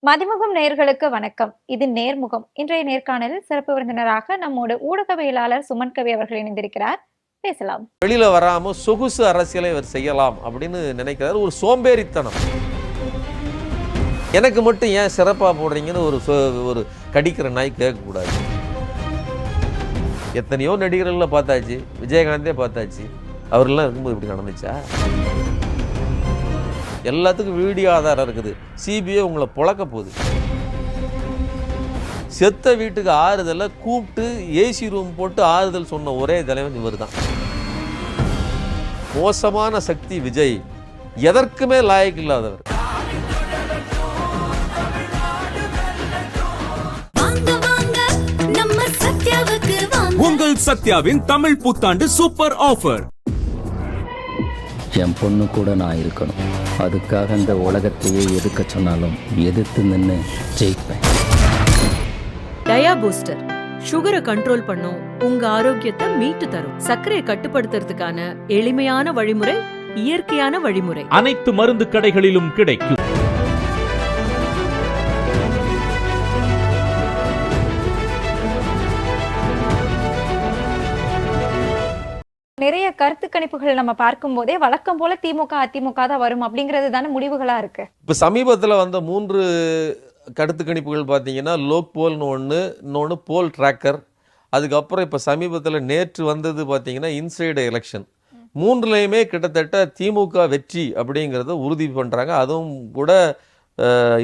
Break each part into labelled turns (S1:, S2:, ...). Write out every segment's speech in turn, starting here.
S1: மதிமுகம் நேயர்களுக்கு வணக்கம். இது நேர்முகம். இன்றைய நேர்காணலில் சிறப்பு விருந்தினராக நம்மோடு ஊடகவியலாளர் சுமன் கவி அவர்கள் இணைந்திருக்கிறார். பேசலாம்.
S2: வெளியில வராம சொகுசு அரசியலை இவர் செய்யலாம் அப்படின்னு நினைக்கிறார். ஒரு சோம்பேறித்தனம். எனக்கு மட்டும் ஏன் சிறப்பா போடுறீங்கன்னு ஒரு கடிக்கிற நாய் கேட்கக்கூடாது. எத்தனையோ நடிகர்கள பார்த்தாச்சு, விஜயகாந்தே பார்த்தாச்சு. அவரெல்லாம் இருக்கும்போது இப்படி நடந்துச்சா? எல்லாத்துக்கும் வீடியோ ஆதாரம் இருக்குது. சிபிஐ உங்களை பொழக்க போகுது. செத்த வீட்டுக்கு ஆறுதலை கூப்பிட்டு ஏசி ரூம் போட்டு ஆறுதல் சொன்ன ஒரே தலைவன் இவர் தான். மோசமான சக்தி விஜய், எதற்குமே லாயக்கு இல்லாதவர்.
S3: உங்கள் சத்யாவின் தமிழ் புத்தாண்டு சூப்பர் ஆஃபர்.
S4: என் பொண்ணு கூட நான் இருக்கணும். அதுக்காக இந்த உலகத்தையே எதிர்க்க சொன்னாலும் எதிர்த்து நின்று ஜெயிப்பேன்.
S5: டயா பூஸ்டர் சுகரை கண்ட்ரோல் பண்ணும், உங்க ஆரோக்கியத்தை மீட்டு தரும். சர்க்கரையை கட்டுப்படுத்துறதுக்கான எளிமையான வழிமுறை, இயற்கையான வழிமுறை.
S3: அனைத்து மருந்து கடைகளிலும் கிடைக்கும்.
S1: நிறைய கருத்து கணிப்புகள் நம்ம பார்க்கும் போதே வழக்கம் போல திமுக அதிமுக தான் வரும் அப்படிங்கிறது தானே முடிவுகளா இருக்கு.
S2: இப்ப சமீபத்தில் வந்த 3 கருத்து கணிப்புகள் பார்த்தீங்கன்னா, லோக் போல்னு ஒன்று, இன்னொன்று போல் ட்ராக்கர், அதுக்கப்புறம் இப்போ சமீபத்தில் நேற்று வந்தது பார்த்தீங்கன்னா இன்சைடு எலெக்ஷன். 3லையுமே கிட்டத்தட்ட திமுக வெற்றி அப்படிங்கிறத உறுதி பண்ணுறாங்க. அதுவும் கூட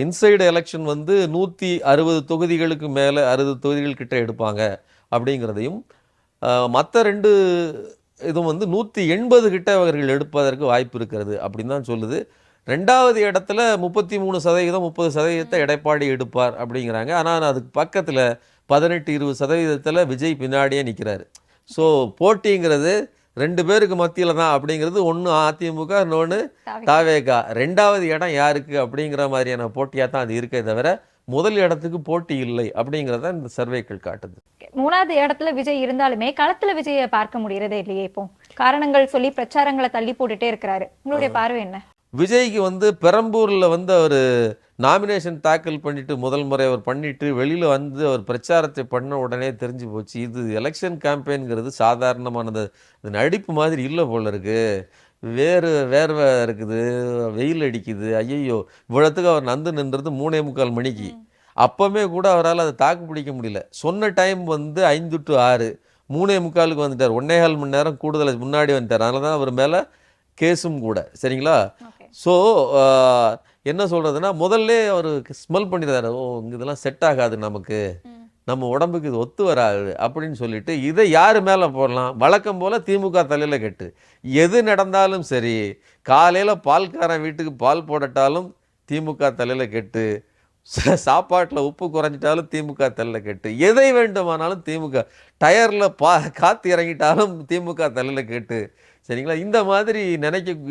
S2: இன்சைடு எலெக்ஷன் வந்து 160 தொகுதிகளுக்கு மேலே 60 தொகுதிகள் கிட்ட எடுப்பாங்க அப்படிங்கிறதையும், மற்ற 2 இதுவும் வந்து 180 கிட்ட அவர்கள் எடுப்பதற்கு வாய்ப்பு இருக்கிறது அப்படின்னு தான் சொல்லுது. 2வது இடத்துல 33%, 30% எடப்பாடி எடுப்பார் அப்படிங்கிறாங்க. ஆனால் அதுக்கு பக்கத்தில் 18-20% விஜய் பின்னாடியே நிற்கிறாரு. ஸோ போட்டிங்கிறது 2 பேருக்கு மத்தியில் தான் அப்படிங்கிறது. ஒன்று அதிமுக, இன்னொன்று தாவேகா. 2வது இடம் யாருக்கு அப்படிங்கிற மாதிரியான போட்டியாக தான் அது இருக்கே தவிர முதல் இடத்துக்கு போட்டி இல்லை அப்படிங்கிறத இந்த சர்வேக்கள் காட்டுது.
S1: 3வது இடத்துல விஜய் இருந்தாலுமே களத்துல விஜயை பார்க்க முடியறதே இல்லையே. இப்போ காரணங்கள் சொல்லி பிரச்சாரங்களை தள்ளி போட்டுட்டே இருக்கிறாரு. உங்களுடைய பார்வை என்ன?
S2: விஜய்க்கு வந்து பெரம்பூரில் வந்து அவர் நாமினேஷன் தாக்கல் பண்ணிட்டு முதல் முறை அவர் பண்ணிட்டு வெளியில் வந்து அவர் பிரச்சாரத்தை பண்ண உடனே தெரிஞ்சு போச்சு, இது எலெக்ஷன் கேம்பெயின்ங்கிறது சாதாரணமானது, அது நடிப்பு மாதிரி இல்லை போல இருக்கு, வேர்வை இருக்குது, வெயில் அடிக்குது, ஐயோ இவ்வளோத்துக்கு அவர் நந்து நின்றது 3:45 மணிக்கு. அப்போவே கூட அவரால் அதை தாக்கு பிடிக்க முடியல. சொன்ன டைம் வந்து 5 to 6, 3:45 வந்துட்டார். 1.25 மணி நேரம் கூடுதல் முன்னாடி வந்துட்டார். அதனால தான் அவர் மேலே கேஸும் கூட. சரிங்களா? ஸோ என்ன சொல்கிறதுனா, முதல்ல அவர் ஸ்மெல் பண்ணிடுறாரு, ஓ இங்கே இதெல்லாம் செட் ஆகாது, நமக்கு நம்ம உடம்புக்கு இது ஒத்து வராது அப்படின்னு சொல்லிட்டு இதை யார் மேலே போடலாம்? வழக்கம் போல் திமுக தலையில் கெட்டு. எது நடந்தாலும் சரி, காலையில் பால்காரன் வீட்டுக்கு பால் போடட்டாலும் திமுக தலையில் கெட்டு, சாப்பாட்டில் உப்பு குறைஞ்சிட்டாலும் திமுக தலையில் கெட்டு, எதை வேண்டுமானாலும் திமுக, டயரில் காற்று இறங்கிட்டாலும் திமுக தலையில் கெட்டு. சரிங்களா? இந்த மாதிரி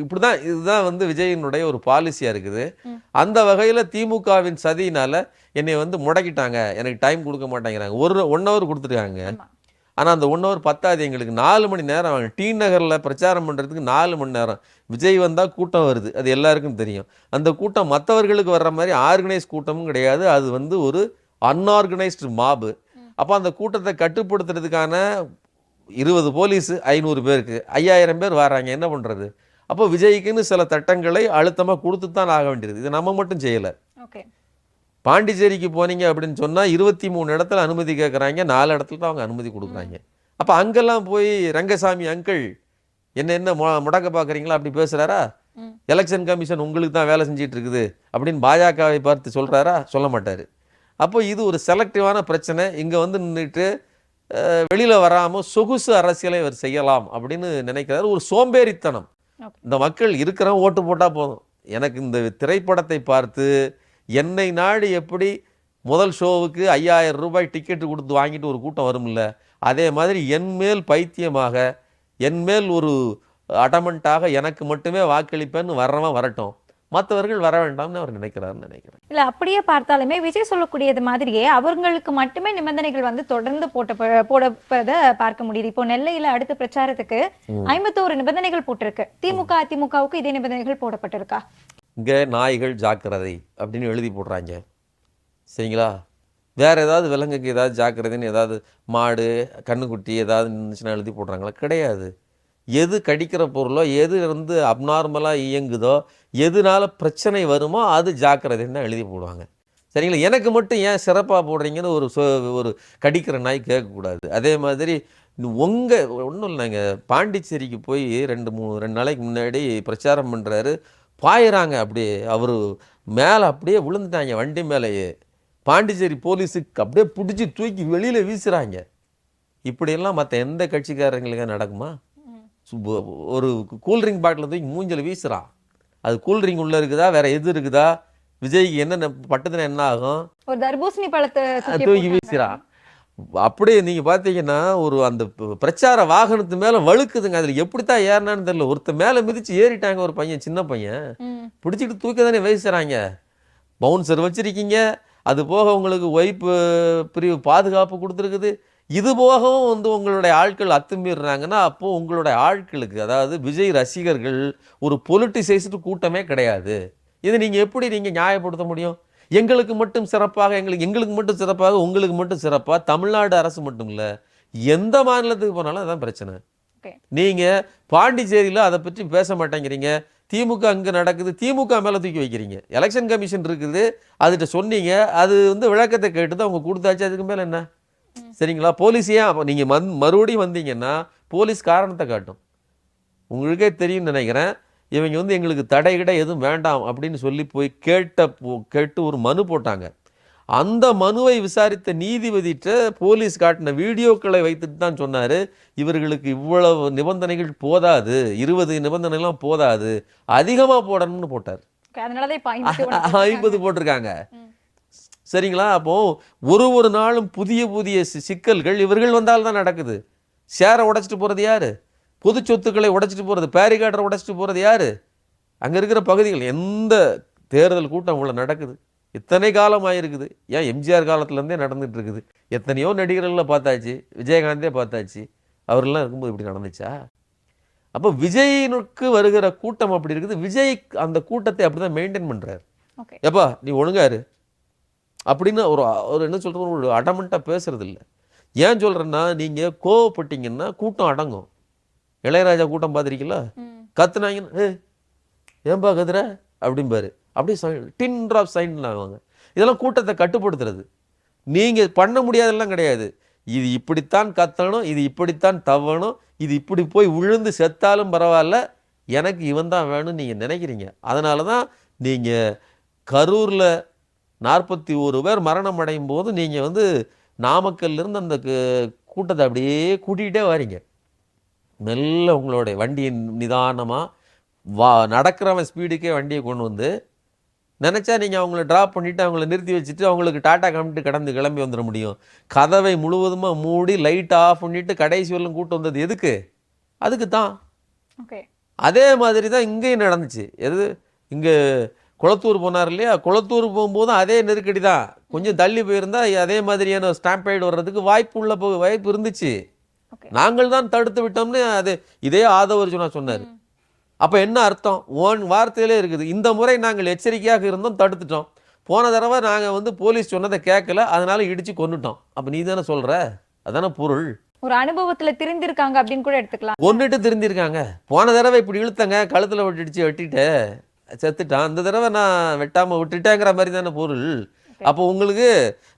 S2: இப்படி தான், இதுதான் வந்து விஜயனுடைய ஒரு பாலிசியாக இருக்குது. அந்த வகையில் திமுகவின் சதியினால் என்னை வந்து முடக்கிட்டாங்க, எனக்கு டைம் கொடுக்க மாட்டேங்கிறாங்க. 1 hour கொடுத்துருக்காங்க. ஆனால் அந்த 1 hour பத்தாது, எங்களுக்கு 4 மணி நேரம் ஆகும். டி நகரில் பிரச்சாரம் பண்ணுறதுக்கு 4 மணி நேரம். விஜய் வந்தால் கூட்டம் வருது, அது எல்லாருக்கும் தெரியும். அந்த கூட்டம் மற்றவர்களுக்கு வர்ற மாதிரி ஆர்கனைஸ் கூட்டமும் கிடையாது, அது வந்து ஒரு அன்ஆர்கனைஸ்டு மாபு. அப்போ அந்த கூட்டத்தை கட்டுப்படுத்துறதுக்கான 20 போலீஸு 500 பேருக்கு 5000 பேர் வராங்க, என்ன பண்ணுறது? அப்போ விஜய்க்குன்னு சில சட்டங்களை அழுத்தமாக கொடுத்து தான் ஆக வேண்டியது. இது நம்ம மட்டும் செய்யலை. பாண்டிச்சேரிக்கு போனீங்க அப்படின்னு சொன்னால் 23 இடத்துல அனுமதி கேட்குறாங்க, 4 இடத்துல தான் அவங்க அனுமதி கொடுக்குறாங்க. அப்போ அங்கெல்லாம் போய் ரங்கசாமி அங்கிள் என்ன முடக்க பார்க்குறீங்களா அப்படி பேசுகிறாரா? எலெக்ஷன் கமிஷன் உங்களுக்கு தான் வேலை செஞ்சிட்டு இருக்குது அப்படின்னு பாஜகவை பார்த்து சொல்கிறாரா? சொல்ல மாட்டார். அப்போ இது ஒரு செலக்டிவான பிரச்சனை. இங்கே வந்து நின்றுட்டு வெளியில் வராமல் சொகுசு அரசியலை இவர் செய்யலாம் அப்படின்னு நினைக்கிறாரு. ஒரு சோம்பேறித்தனம். இந்த மக்கள் இருக்கிற ஓட்டு போட்டால் போதும். எனக்கு இந்த திரைப்படத்தை பார்த்து என்னை நாடு எப்படி முதல் ஷோவுக்கு 5000 ரூபாய் டிக்கெட்டு கொடுத்து வாங்கிட்டு ஒரு கூட்டம் வரும்ல, அதே மாதிரி என் மேல் பைத்தியமாக, என் மேல் ஒரு அடமெண்ட்டாக எனக்கு மட்டுமே வாக்களிப்பேன்னு வர்றவன் வரட்டும், மற்றவர்கள் வர வேண்டாம்னு அவர் நினைக்கிறாருன்னு நினைக்கிறேன்.
S1: இல்லை, அப்படியே பார்த்தாலுமே விஜய் சொல்லக்கூடியது மாதிரியே அவங்களுக்கு மட்டுமே நிபந்தனைகள் வந்து தொடர்ந்து போடப்பதை பார்க்க முடியுது. இப்போ நெல்லையில் அடுத்த பிரச்சாரத்துக்கு 51 நிபந்தனைகள் போட்டிருக்கு. திமுக அதிமுகவுக்கு இதே நிபந்தனைகள் போடப்பட்டிருக்கா?
S2: இங்கே நாய்கள் ஜாக்கிரதை அப்படின்னு எழுதி போடுறாங்க. சரிங்களா? வேறு ஏதாவது விலங்குக்கு ஏதாவது ஜாக்கிரதைன்னு ஏதாவது மாடு கண்ணுக்குட்டி ஏதாவது இருந்துச்சுன்னா எழுதி போடுறாங்களா? கிடையாது. எது கடிக்கிற பொருளோ எது வந்து அப்நார்மலாக இயங்குதோ எதுனால பிரச்சனை வருமோ அது ஜாக்கிரதைன்னு தான் எழுதி போடுவாங்க. சரிங்களா? எனக்கு மட்டும் ஏன் சிறப்பாக போடுறீங்கன்னு ஒரு கடிக்கிற நாய் கேட்கக்கூடாது. அதே மாதிரி உங்கள் ஒன்றும் இல்லைங்க, பாண்டிச்சேரிக்கு போய் 2 நாளைக்கு முன்னாடி பிரச்சாரம் பண்ணுறாரு. பாயிறாங்க அப்படியே, அவர் மேலே அப்படியே விழுந்துட்டாங்க வண்டி மேலேயே. பாண்டிச்சேரி போலீஸுக்கு அப்படியே பிடிச்சி தூக்கி வெளியில் வீசுகிறாங்க. இப்படியெல்லாம் மற்ற எந்த கட்சிக்காரங்களுக்கு நடக்குமா? ஒரு கூல்ட்ரிங்க் பாட்டில் தூக்கி மூஞ்சில் வீசுகிறான். அது கூல்ட்ரிங்க் உள்ளே இருக்குதா வேறு எது இருக்குதா? விஜய்க்கு என்ன பட்டதுன்னா என்ன ஆகும்?
S1: ஒரு தர்பூசணி பழத்தை
S2: தூக்கி வீசுகிறான். அப்படியே நீங்கள் பார்த்தீங்கன்னா அந்த பிரச்சார வாகனத்து மேலே வழுக்குதுங்க. அதில் எப்படித்தான் ஏறினான்னு தெரியல. ஒருத்தர் மேலே மிதித்து ஏறிட்டாங்க. ஒரு பையன், சின்ன பையன் பிடிச்சிட்டு தூக்கி தானே வீசுகிறாங்க. பவுன்சர் வச்சுருக்கீங்க, அது போக உங்களுக்கு ஒய்ப்பு பிரிவு பாதுகாப்பு கொடுத்துருக்குது. இது போகவும் வந்து உங்களுடைய ஆட்கள் அத்துமீறாங்கன்னா அப்போது உங்களுடைய ஆட்களுக்கு, அதாவது விஜய் ரசிகர்கள் ஒரு பொலிட்டிசைஸ்டு கூட்டமே கிடையாது. இது நீங்கள் எப்படி நியாயப்படுத்த முடியும்? எங்களுக்கு மட்டும் சிறப்பாக, எங்களுக்கு மட்டும் சிறப்பாக, உங்களுக்கு மட்டும் சிறப்பாக, தமிழ்நாடு அரசு மட்டும் இல்லை, எந்த மாநிலத்துக்கு போனாலும் அதான் பிரச்சனை. நீங்கள் பாண்டிச்சேரியில் அதை பற்றி பேச மாட்டேங்கிறீங்க. திமுக அங்கே நடக்குது, திமுக மேலே தூக்கி வைக்கிறீங்க. எலெக்ஷன் கமிஷன் இருக்குது, அதுகிட்ட சொன்னீங்க, அது வந்து விளக்கத்தை கேட்டு தான் அவங்க கொடுத்தாச்சு. அதுக்கு மேலே என்ன? சரிங்களா? போலீஸ் ஏன் அப்போ நீங்கள் மறுபடியும் வந்தீங்கன்னா போலீஸ் காரணத்தை காட்டும். உங்களுக்கே தெரியும்னு நினைக்கிறேன். இவங்க வந்து எங்களுக்கு தடைகிட எதுவும் வேண்டாம் அப்படின்னு சொல்லி போய் கேட்டு ஒரு மனு போட்டாங்க. அந்த மனுவை விசாரித்த நீதிபதிட்ட போலீஸ் காட்டின வீடியோக்களை வைத்துட்டு தான் சொன்னார், இவர்களுக்கு இவ்வளவு நிபந்தனைகள் போதாது, 20 நிபந்தனைலாம் போதாது, அதிகமாக போடணும்னு போட்டார். 50 போட்டிருக்காங்க. சரிங்களா? அப்போது ஒரு நாளும் புதிய புதிய சிக்கல்கள் இவர்கள் வந்தால் தான் நடக்குது. ஷேரை உடைச்சிட்டு போகிறது யார்? பொது சொத்துக்களை உடைச்சிட்டு போகிறது, பேரிகார்டரை உடைச்சிட்டு போகிறது யார்? அங்கே இருக்கிற பகுதிகள். எந்த தேர்தல் கூட்டம் உள்ள நடக்குது? இத்தனை காலம் ஆகிருக்குது. ஏன் எம்ஜிஆர் காலத்துலேருந்தே நடந்துகிட்டு இருக்குது. எத்தனையோ நடிகர்களில் பார்த்தாச்சு, விஜயகாந்தே பார்த்தாச்சு. அவரெல்லாம் இருக்கும்போது இப்படி நடந்துச்சா? அப்போ விஜயனுக்கு வருகிற கூட்டம் அப்படி இருக்குது. விஜய் அந்த கூட்டத்தை அப்படி தான் மெயின்டைன் பண்ணுறாரு. எப்பா நீ ஒழுங்காரு அப்படின்னு ஒரு என்ன சொல்கிறது, ஒரு அடமெண்ட்டாக பேசுறது இல்லை. ஏன் சொல்கிறேன்னா, நீங்கள் கோவப்பட்டீங்கன்னா கூட்டம் அடங்கும். இளையராஜா கூட்டம் பார்த்துருக்கீங்களா? கத்துனாங்கன்னா ஏன்பா கத்துற அப்படிம்பாரு. அப்படியே டின் ட்ராப் சைன் ஆகுவாங்க. இதெல்லாம் கூட்டத்தை கட்டுப்படுத்துறது. நீங்கள் பண்ண முடியாதெல்லாம் கிடையாது. இது இப்படித்தான் கத்தணும், இது இப்படித்தான் தவணும், இது இப்படி போய் விழுந்து செத்தாலும் பரவாயில்ல, எனக்கு இவன் தான் வேணும்னு நீங்கள் நினைக்கிறீங்க. அதனால தான் நீங்கள் கரூரில் 41 பேர் மரணம் அடையும் போது நீங்கள் வந்து நாமக்கல்லிருந்து அந்த கூட்டத்தை அப்படியே கூட்டிகிட்டே வரீங்க. மெல்ல உங்களுடைய வண்டியை நிதானமாக நடக்கிறவன் ஸ்பீடுக்கே வண்டியை கொண்டு வந்து நினச்சா நீங்கள் அவங்கள ட்ராப் பண்ணிவிட்டு அவங்கள நிறுத்தி வச்சுட்டு அவங்களுக்கு டாட்டா காமிட்டு கிளம்பி வந்துட முடியும். கதவை முழுவதுமாக மூடி லைட் ஆஃப் பண்ணிவிட்டு கடைசி வரலும் கூட்டம் வந்தது எதுக்கு? அதுக்கு தான். அதே மாதிரி தான் இங்கேயும் நடந்துச்சு. இங்கே குளத்தூர் போனார் இல்லையா? குளத்தூர் போகும்போதும் அதே நெருக்கடி தான். கொஞ்சம் தள்ளி போயிருந்தால் அதே மாதிரியான ஸ்டாம்பைடு வர்றதுக்கு வாய்ப்பு இருந்துச்சு. நாங்கள் தான் தடுத்து விட்டோம்னு இதே ஆதவர்ஜுனா சொன்னார். அப்போ என்ன அர்த்தம்? வார்த்தையிலே இருக்குது. இந்த முறை நாங்கள் எச்சரிக்கையாக இருந்தோம், தடுத்துட்டோம். போன தடவை நாங்கள் வந்து போலீஸ் சொன்னதை கேட்கல, அதனால இடித்து கொண்டுட்டோம். அப்போ நீ தானே சொல்கிற, அதான பொருள்.
S1: ஒரு அனுபவத்தில் திருந்திருக்காங்க அப்படின்னு கூட எடுத்துக்கலாம்.
S2: கொண்டுட்டு திருந்திருக்காங்க. போன தடவை இப்படி இழுத்தங்க, கழுத்தில் வெட்டிட்டு செத்துட்டான், அந்த தடவை நான் வெட்டாமல் விட்டுட்டேங்கிற மாதிரி தானே பொருள். அப்போ உங்களுக்கு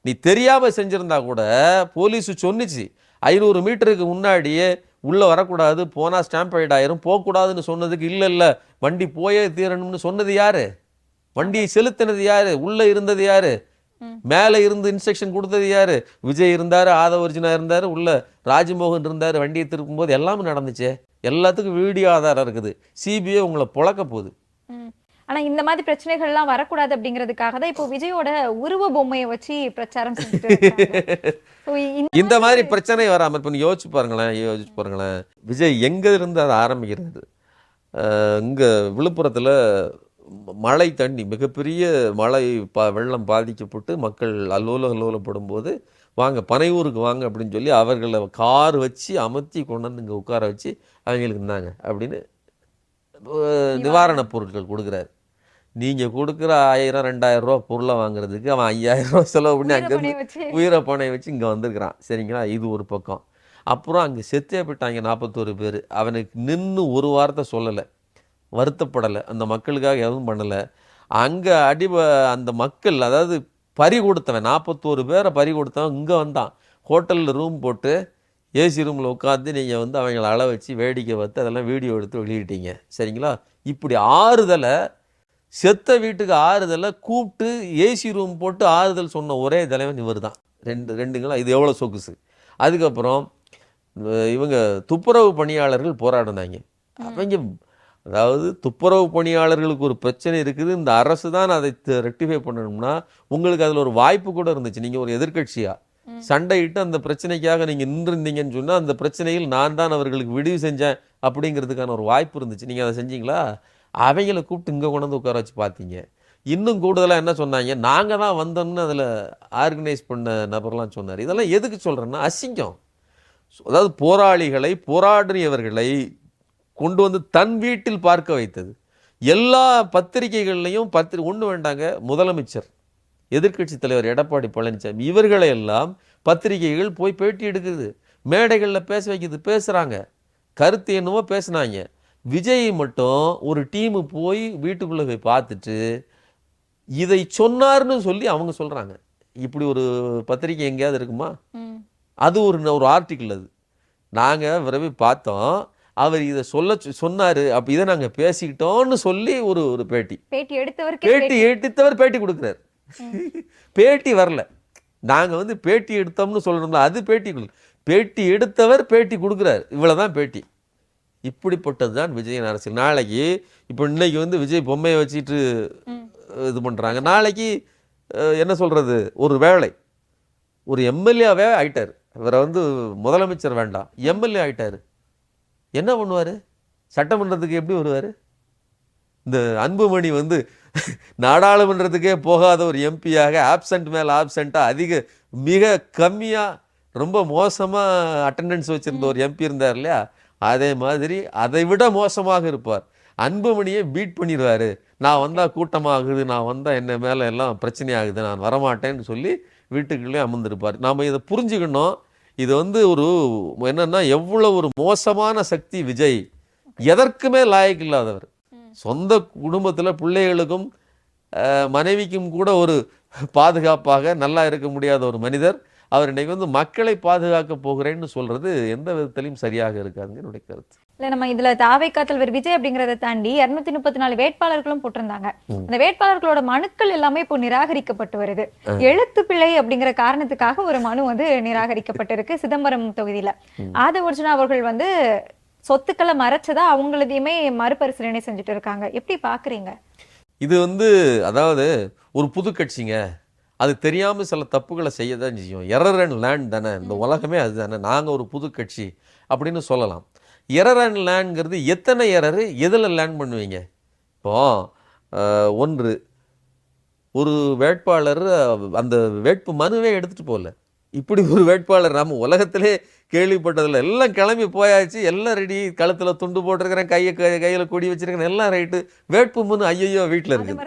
S2: நீ தெரியாமல் செஞ்சுருந்தா கூட போலீஸு சொன்னிச்சு, 500 மீட்டருக்கு முன்னாடியே உள்ளே வரக்கூடாது, போனால் ஸ்டாம்பைட் ஆயிரும், போகக்கூடாதுன்னு சொன்னதுக்கு இல்லை வண்டி போயே தீரணும்னு சொன்னது யார்? வண்டியை செலுத்தினது யார்? உள்ளே இருந்தது யார்? மேலே இருந்து இன்ஸ்ட்ரக்ஷன் கொடுத்தது யார்? விஜய் இருந்தார், ஆதவர்ஜுனா இருந்தார், உள்ள ராஜ்மோகன் இருந்தார். வண்டியை திருப்பும்போது எல்லாமே நடந்துச்சு. எல்லாத்துக்கும் வீடியோ ஆதாரம் இருக்குது. சிபிஐ உங்களை பொழக்க போகுது.
S1: ஆனா இந்த மாதிரி பிரச்சனைகள்லாம் வரக்கூடாது அப்படிங்கிறதுக்காக தான் இப்போ விஜயோட உருவ பொம்மையை வச்சு பிரச்சாரம் செஞ்சுட்டு
S2: இந்த மாதிரி பிரச்சனை வராமல் இப்போ யோசிச்சு பாருங்களேன். விஜய் எங்கே இருந்து அதை ஆரம்பிக்கிறது? இங்கே விழுப்புரத்தில் மழை தண்ணி, மிகப்பெரிய மழை வெள்ளம் பாதிக்கப்பட்டு மக்கள் அல்லோலப்படும் போது வாங்க பனையூருக்கு வாங்க அப்படின்னு சொல்லி அவர்களை கார் வச்சு அமர்த்தி கொண்டு வந்து இங்கே உட்கார வச்சு அவங்களுக்கு இருந்தாங்க அப்படின்னு நிவாரணப் பொருட்கள் கொடுக்குறாரு. நீங்கள் கொடுக்குற 1000 2000 ரூபா பொருளை வாங்குறதுக்கு அவன் 5000 ரூபா செலவு பண்ணி
S1: உயிரை
S2: அங்கேருந்து
S1: பணையம் வச்சு.
S2: உயிரை பணையம் வச்சு இங்கே வந்திருக்கிறான். சரிங்களா, இது ஒரு பக்கம். அப்புறம் அங்கே செத்தே போயிட்டாங்க 41 பேர். அவனுக்கு நின்று ஒரு வார்த்தை சொல்லலை, வருத்தப்படலை, அந்த மக்களுக்காக எதுவும் பண்ணலை. அங்கே அந்த மக்கள், அதாவது பறி கொடுத்தவன் 41 பேரை பறி கொடுத்தவன் இங்கே வந்தான். ஹோட்டலில் ரூம் போட்டு ஏசி ரூமில் உட்காந்து நீங்கள் வந்து அவங்கள அள வச்சு வேடிக்கை பார்த்து அதெல்லாம் வீடியோ எடுத்து வெளியிட்டீங்க. சரிங்களா, இப்படி ஆறுதலை, செத்த வீட்டுக்கு ஆறுதலை கூப்பிட்டு ஏசி ரூம் போட்டு ஆறுதல் சொன்ன ஒரே தலைவன் இவர் தான். ரெண்டுங்களா, இது எவ்வளோ சொகுசு. அதுக்கப்புறம் இவங்க துப்புரவு பணியாளர்கள் போராடினாங்க. அவங்க, அதாவது துப்புரவு பணியாளர்களுக்கு ஒரு பிரச்சனை இருக்குது, இந்த அரசு தான் அதை ரெக்டிஃபை பண்ணணும்னா உங்களுக்கு அதில் ஒரு வாய்ப்பு கூட இருந்துச்சு. நீங்கள் ஒரு எதிர்க்கட்சியாக சண்டையிட்டு அந்த பிரச்சனைக்காக நீங்கள் நின்றுருந்தீங்கன்னு சொன்னால் அந்த பிரச்சனையில் நான் தான் அவர்களுக்கு விடுவி செஞ்சேன் அப்படிங்கிறதுக்கான ஒரு வாய்ப்பு இருந்துச்சு. நீங்கள் அதை செஞ்சீங்களா? அவங்கள கூப்பிட்டு இங்கே கொண்டு வந்து உட்கார வச்சு பார்த்தீங்க. இன்னும் கூடுதலாக என்ன சொன்னாங்க, நாங்கள் தான் வந்தோம்னு அதில் ஆர்கனைஸ் பண்ண நபர்லாம் சொன்னார். இதெல்லாம் எதுக்கு சொல்கிறேன்னா அசிங்கம். அதாவது போராளிகளை, போராடியவர்களை கொண்டு வந்து தன் வீட்டில் பார்க்க வைத்தது. எல்லா பத்திரிகைகள்லையும் ஒன்று வேண்டாங்க, முதலமைச்சர், எதிர்க்கட்சி தலைவர் எடப்பாடி பழனிசாமி, இவர்களை எல்லாம் பத்திரிகைகள் போய் பேட்டி எடுக்குது, மேடைகளில் பேச வைக்குது, பேசுகிறாங்க, கருத்து என்னவோ பேசுனாங்க. விஜய் மட்டும் ஒரு டீமு போய் வீட்டுக்குள்ளே போய் பார்த்துட்டு இதை சொன்னார்னு சொல்லி அவங்க சொல்கிறாங்க. இப்படி ஒரு பத்திரிகை எங்கேயாவது இருக்குமா? அது ஒரு ஆர்டிக்கிள். அது நாங்கள் விரைவி பார்த்தோம், அவர் இதை சொன்னார், அப்போ இதை நாங்கள் பேசிக்கிட்டோன்னு சொல்லி ஒரு பேட்டி எடுத்தவர் பேட்டி கொடுக்குறாரு. பேட்டி வரல, நாங்கள் வந்து பேட்டி எடுத்தோம்னு சொல்லணும்ல, அது பேட்டி எடுத்தவர் பேட்டி கொடுக்குறாரு. இவ்வளோதான் பேட்டி. இப்படிப்பட்டது தான் விஜயின் அரசியல். நாளைக்கு இப்போ இன்னைக்கு வந்து விஜய் பொம்மையை வச்சுட்டு இது பண்ணுறாங்க, நாளைக்கு என்ன சொல்கிறது, ஒரு வேளை ஒரு எம்எல்ஏவே ஆயிட்டார். இவரை வந்து முதலமைச்சர் வேண்டாம், எம்எல்ஏ ஆயிட்டார். என்ன பண்ணுவார்? சட்டமன்றத்துக்கு எப்படி வருவார்? இந்த அன்புமணி வந்து நாடாளுமன்றத்துக்கே போகாத ஒரு எம்பியாக ஆப்சண்ட் மேலே ஆப்சண்ட்டாக மிக கம்மியாக ரொம்ப மோசமாக அட்டெண்டன்ஸ் வச்சுருந்த ஒரு எம்பி இருந்தார் இல்லையா, அதே மாதிரி அதை விட மோசமாக இருப்பார். அன்புமணியை பீட் பண்ணிடுவார். நான் வந்தால் கூட்டமாகுது, நான் வந்தால் என்ன மேலே எல்லாம் பிரச்சனையாகுது, நான் வரமாட்டேன்னு சொல்லி வீட்டுக்குள்ளே அமர்ந்திருப்பார். நாம் இதை புரிஞ்சுக்கணும். இது வந்து என்னன்னா எவ்வளோ ஒரு மோசமான சக்தி விஜய். எதற்குமே லாயக்கு இல்லாதவர். சொந்த குடும்பத்தில் பிள்ளைகளுக்கும் மனைவிக்கும் கூட ஒரு பாதுகாப்பாக நல்லா இருக்க முடியாத ஒரு மனிதர். அவர் இன்னைக்கு வந்து மக்களை பாதுகாக்க போகிறேன்னு சொல்றது எந்த விதத்திலையும் சரியாக இருக்காதுங்க என்னுடைய கருத்து.
S1: இல்ல, நம்ம இதுல தாவேக்கா தலைவர் விஜய் அப்படிங்கறத தாண்டி 234 வேட்பாளர்களும் போட்டிருந்தாங்க. அந்த வேட்பாளர்களோட மனுக்கள் எல்லாமே இப்போ நிராகரிக்கப்பட்டு வருது. எழுத்து பிழை அப்படிங்கிற காரணத்துக்காக ஒரு மனு வந்து நிராகரிக்கப்பட்டிருக்கு சிதம்பரம் தொகுதியில. ஆதவ அர்ஜுனா அவர்கள் வந்து சொத்துக்களை மறைச்சதா அவங்களதையுமே மறுபரிசீலனை செஞ்சுட்டு இருக்காங்க. எப்படி பாக்குறீங்க?
S2: இது வந்து அதாவது ஒரு புது கட்சிங்க, அது தெரியாமல் சில தப்புகளை செய்ய தான் செய்யும். எரர் அண்ட் லேண்ட் தானே, இந்த உலகமே அது தானே. நாங்கள் ஒரு புது கட்சி அப்படின்னு சொல்லலாம். எரர் அண்ட் லேண்ட்ங்கிறது எத்தனை எரரு எதில் லேண்ட் பண்ணுவீங்க? இப்போது ஒன்று, ஒரு வேட்பாளர் அந்த வேட்பு மனுவே எடுத்துகிட்டு போகல. இப்படி ஒரு வேட்பாளர் நம்ம உலகத்திலே கேள்விப்பட்டதில்லை. எல்லாம் கிளம்பி போயாச்சு, எல்லாம் ரெடி, கழுத்தில் துண்டு போட்டிருக்கிறேன், கையில் கொடி வச்சிருக்கிறேன், எல்லாம் ரைட்டு. வேட்பு மனு ஐயோ வீட்டில் இருக்குது,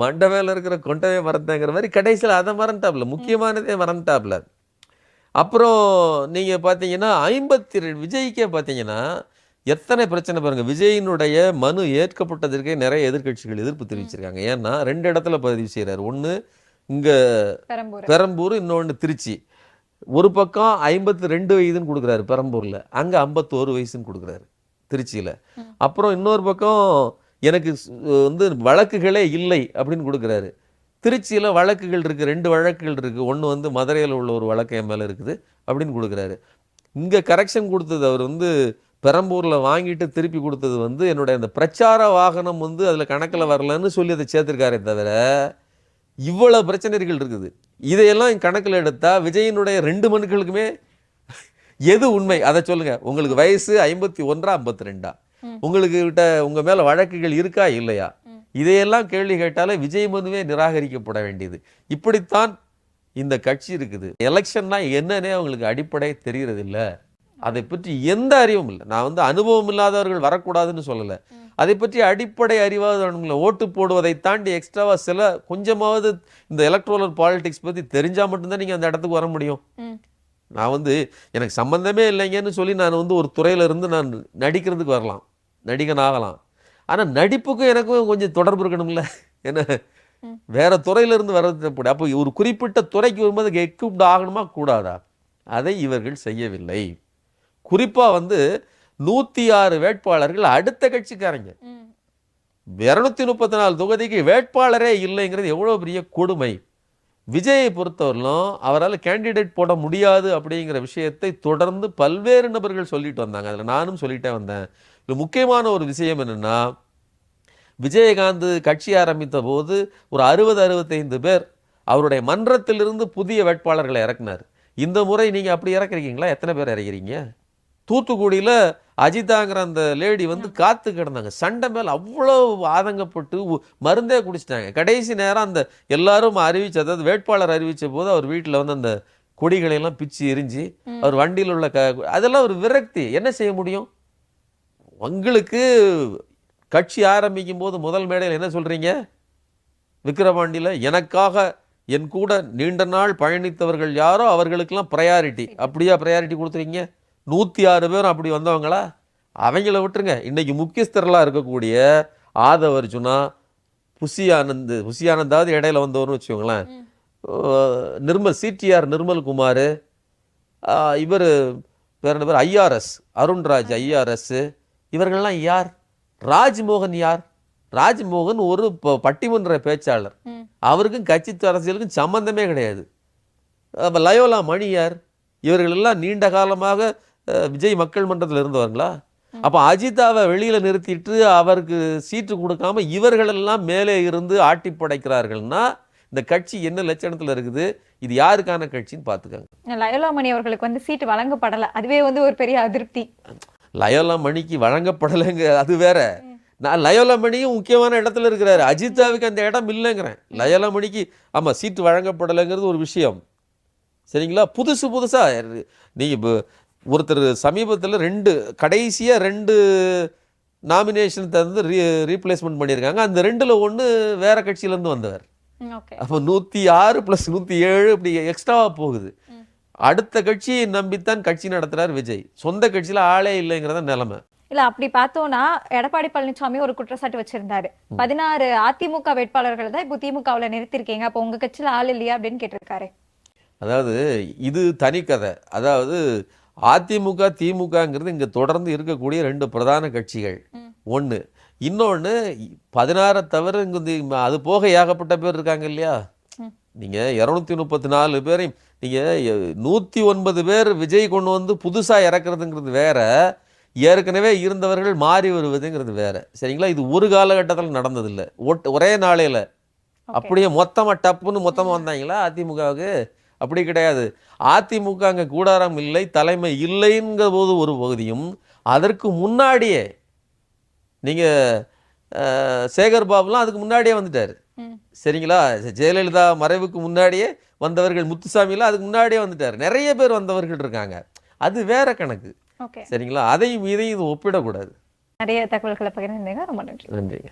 S2: மண்டை மேலே இருக்கிற கொண்டவே மறந்தேங்கிற மாதிரி கடைசியில் அதை மறந்துட்டாப்ல, முக்கியமானதே மறந்துட்டாப்ல. அப்புறம் நீங்கள் பார்த்தீங்கன்னா 52 விஜய்க்கே பார்த்தீங்கன்னா எத்தனை பிரச்சனை பாருங்கள். விஜயினுடைய மனு ஏற்கப்பட்டதற்கே நிறைய எதிர்க்கட்சிகள் எதிர்ப்பு தெரிவிச்சிருக்காங்க. ஏன்னா 2 இடத்துல பதிவு செய்கிறார். ஒன்று இங்கே பெரம்பூர், இன்னொன்று திருச்சி. ஒரு பக்கம் 52 வயதுன்னு கொடுக்குறாரு பெரம்பூரில், அங்கே 51 வயசுன்னு கொடுக்குறாரு திருச்சியில். அப்புறம் இன்னொரு பக்கம் எனக்கு வந்து வழக்குகளே இல்லை அப்படின்னு கொடுக்குறாரு. திருச்சியில் வழக்குகள் இருக்குது, 2 வழக்குகள் இருக்குது. ஒன்று வந்து மதுரையில் உள்ள ஒரு வழக்கு என் மேலே இருக்குது அப்படின்னு கொடுக்குறாரு. இங்கே கரெக்ஷன் கொடுத்தது அவர் வந்து பெரம்பூரில் வாங்கிட்டு திருப்பி கொடுத்தது வந்து என்னுடைய அந்த பிரச்சார வாகனம் வந்து அதில் கணக்கில் வரலன்னு சொல்லி அதை சேர்த்துருக்காரே தவிர இவ்வளோ பிரச்சனைகள் இருக்குது. இதையெல்லாம் கணக்கில் எடுத்தால் விஜயினுடைய 2 மனுக்களுக்குமே எது உண்மை அதை சொல்லுங்கள். உங்களுக்கு வயசு 51 52, உங்களுக்கு கிட்ட உங்கள் மேலே வழக்குகள் இருக்கா இல்லையா, இதையெல்லாம் கேள்வி கேட்டாலே விஜய் மனுவே நிராகரிக்கப்பட வேண்டியது. இப்படித்தான் இந்த கட்சி இருக்குது. எலெக்ஷன்னா என்னன்னே அவங்களுக்கு அடிப்படை தெரிகிறது இல்லை, அதை பற்றி எந்த அறிவும் இல்லை. நான் வந்து அனுபவம் இல்லாதவர்கள் வரக்கூடாதுன்னு சொல்லலை, அதை பற்றி அடிப்படை அறிவாவது வேணும்ல. ஓட்டு போடுவதை தாண்டி எக்ஸ்ட்ராவாக சில கொஞ்சமாவது இந்த எலக்ட்ரோலர் பாலிடிக்ஸ் பற்றி தெரிஞ்சால் மட்டும்தான் நீங்கள் அந்த இடத்துக்கு வர முடியும். நான் எனக்கு சம்பந்தமே இல்லைங்கன்னு சொல்லி நான் ஒரு துறையிலிருந்து நான் நடிக்கிறதுக்கு வரலாம், நடிகன் ஆகலாம். ஆனால் நடிப்புக்கும் எனக்கும் கொஞ்சம் தொடர்பு இருக்கணும்ல. ஏன்னா வேற துறையிலிருந்து வர்றது அப்படி. அப்போ ஒரு குறிப்பிட்ட துறைக்கு வரும்போது எக்யூப்ட் ஆகணுமா கூடாதா? அதை இவர்கள் செய்யவில்லை. குறிப்பாக 106 வேட்பாளர்கள் அடுத்த கட்சிக்காரங்க. 234 தொகுதிக்கு வேட்பாளரே இல்லைங்கிறது எவ்வளோ பெரிய கொடுமை. விஜயை பொறுத்தவரையிலும் அவரால் கேண்டிடேட் போட முடியாது அப்படிங்கிற விஷயத்தை தொடர்ந்து பல்வேறு நபர்கள் சொல்லிட்டு வந்தாங்க. அதில் நானும் சொல்லிட்டே வந்தேன். இது முக்கியமான ஒரு விஷயம் என்னென்னா, விஜயகாந்த் கட்சி ஆரம்பித்த போது ஒரு 60-65 பேர் அவருடைய மன்றத்திலிருந்து புதிய வேட்பாளர்களை இறக்குனார். இந்த முறை நீங்கள் அப்படி இறக்குறீங்களா? எத்தனை பேர் இறக்கிறீங்க? தூத்துக்குடியில் அஜிதாங்கிற அந்த லேடி காத்து கிடந்தாங்க. சண்டை மேல் அவ்வளோ ஆதங்கப்பட்டு மருந்தே குடிச்சிட்டாங்க. கடைசி நேரம் அந்த எல்லாரும் அதாவது வேட்பாளர் அறிவித்த போது அவர் வீட்டில் அந்த கொடிகளையெல்லாம் பிச்சு எரிஞ்சு அவர் வண்டியில் உள்ள அதெல்லாம் ஒரு விரக்தி. என்ன செய்ய முடியும்? உங்களுக்கு கட்சி ஆரம்பிக்கும் போது முதல் மேடையில் என்ன சொல்கிறீங்க? விக்கிரவாண்டியில் எனக்காக என் கூட நீண்ட நாள் பயணித்தவர்கள் யாரோ அவர்களுக்கெல்லாம் ப்ரையாரிட்டி. அப்படியா ப்ரையாரிட்டி கொடுத்துறீங்க? 106 பேரும் அப்படி வந்தவங்களா? அவங்கள விட்டுருங்க. இன்றைக்கி முக்கியஸ்தரெலாம் இருக்கக்கூடிய ஆதவ் அர்ஜுனா, புஷியானந்தாவது இடையில வந்தவர்னு வச்சுக்கோங்களேன், சிடிஆர் நிர்மல்குமார், இவர் வேறு பேர் ஐஆர்எஸ் அருண்ராஜ் ஐஆர்எஸ், இவர்கள்லாம் யார்? ராஜ்மோகன் யார்? ராஜ்மோகன் ஒரு பட்டிமன்ற பேச்சாளர். அவருக்கும் கட்சி அரசியலுக்கும் சம்பந்தமே கிடையாது. லயோலா மணி யார்? இவர்கள் எல்லாம் நீண்ட காலமாக விஜய் மக்கள் மன்றத்தில் இருந்தவர்களா? அப்போ அஜிதாவை வெளியில் நிறுத்திட்டு அவருக்கு சீட்டு கொடுக்காம இவர்களெல்லாம் மேலே இருந்து ஆட்டி படைக்கிறார்கள்னா இந்த கட்சி என்ன லட்சணத்தில் இருக்குது? இது யாருக்கான கட்சின்னு பார்த்துக்காங்க.
S1: லயோலா மணி அவர்களுக்கு சீட்டு வழங்கப்படலை, அதுவே ஒரு பெரிய அதிருப்தி.
S2: லயோலா மணிக்கு வழங்கப்படலைங்க, அது வேற. நான் லயோலா மணியும் முக்கியமான இடத்துல இருக்கிறாரு, அஜிதாவுக்கு அந்த இடம் இல்லைங்கிறேன். லயோலா மணிக்கு ஆமாம் சீட்டு வழங்கப்படலைங்கிறது ஒரு விஷயம், சரிங்களா? புதுசாக நீங்கள் இப்போ ஒருத்தர் சமீபத்தில் கடைசியாக 2 நாமினேஷன் ரீப்ளேஸ்மெண்ட் பண்ணியிருக்காங்க. அந்த 2ல் 1 வேற கட்சியிலேருந்து வந்தவர். அப்போ 106 + 107 இப்படி எக்ஸ்ட்ராவாக போகுது. அடுத்த கட்சியை நம்பித்தான் கட்சி நடத்துறார் விஜய். சொந்த கட்சியில் ஆளே இல்லைங்கிறத நிலைமை.
S1: இல்ல அப்படி பார்த்தோம்னா எடப்பாடி பழனிசாமி ஒரு குற்றச்சாட்டு வச்சிருந்தாரு. 16 அதிமுக வேட்பாளர்கள் தான் இப்போ திமுகவில் நிறுத்திருக்கீங்க, அப்போ உங்க கட்சியில் ஆள் இல்லையா அப்படின்னு கேட்டிருக்காரு.
S2: அதாவது இது தனி கதை. அதாவது அதிமுக திமுகங்கிறது இங்கே தொடர்ந்து இருக்கக்கூடிய 2 பிரதான கட்சிகள். ஒன்று. இன்னொன்று 16 தவிர இங்கே அது போக ஏகப்பட்ட பேர் இருக்காங்க இல்லையா? நீங்கள் 234 பேரையும் நீங்கள் 109 பேர் விஜய் கொண்டு புதுசாக இறக்குறதுங்கிறது வேற, ஏற்கனவே இருந்தவர்கள் மாறி வருவதுங்கிறது வேற, சரிங்களா? இது ஒரு காலகட்டத்தில் நடந்ததில்லை, ஒரே நாளையில் அப்படியே மொத்தமாக டப்புன்னு வந்தாங்களா அதிமுகவுக்கு? அப்படி கிடையாது. அதிமுக அங்கே கூடாரம் இல்லை, தலைமை இல்லைங்கிற போது ஒரு பகுதியும், அதற்கு முன்னாடியே நீங்கள் சேகர் பாபுலாம் அதுக்கு முன்னாடியே வந்துட்டார், சரிங்களா? ஜெயலலிதா மறைவுக்கு முன்னாடியே வந்தவர்கள், முத்துசாமிலாம் அதுக்கு முன்னாடியே வந்துட்டார். நிறைய பேர் வந்தவர்கள் இருக்காங்க, அது வேற கணக்கு, சரிங்களா? அதையும் இதையும் இது ஒப்பிடக்கூடாது.
S1: நிறைய தகவல்களை பகிர்ந்தீங்க, ரொம்ப நன்றி.
S2: நன்றிங்க.